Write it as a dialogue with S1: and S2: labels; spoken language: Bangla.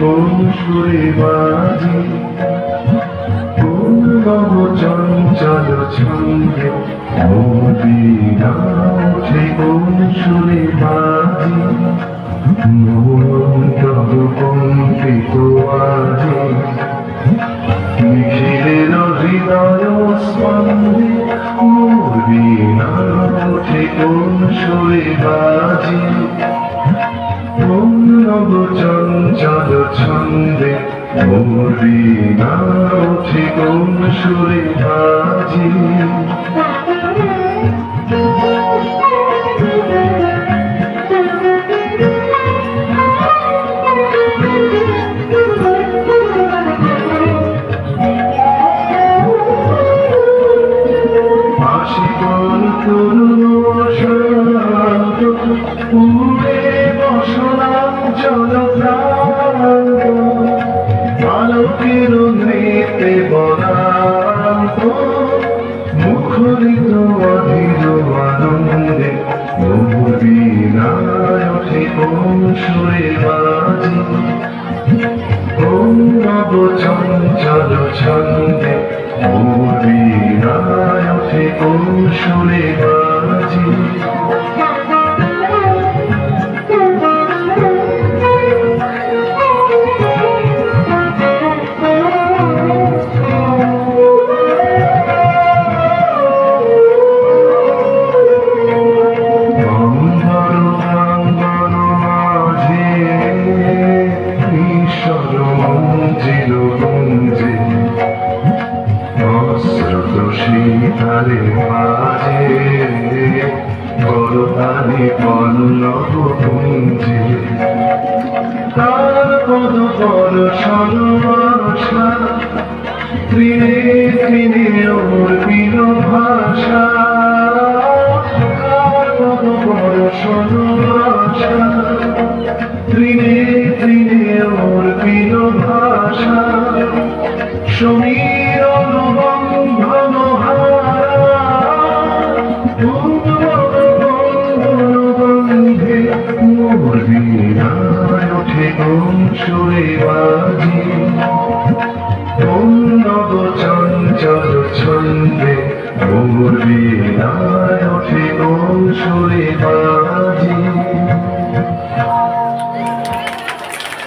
S1: কোন সুরে বাজে নব চঞ্চল ছন্দে মদিনা ওঠে কোন সুরে বাজে মন তব কণ্ঠিত আজে নিখিলের হৃদয় স্পন্দে মদিনা ওঠে কোন সুরে বাজে নব চঞ্চল ছন্দে মদিনা ওঠে কোন সুরে বাজে আশিকল তরুণ শান্ত উড়ে বসলাম জলপ্রান্ত আলোকের নৃত্যে বরান্ত মুখরিত অধীর আনন্দে মদিনায় ওঠে কোন সুরে বাজে কোন নব চঞ্চল ছন্দে মদিনায় ওঠে কোন সুরে বাজে শীতারে মাঝে গরতারে পল্লব পুঞ্জে তার পদ পরশন আশা ত্রিনে ত্রিনে ওর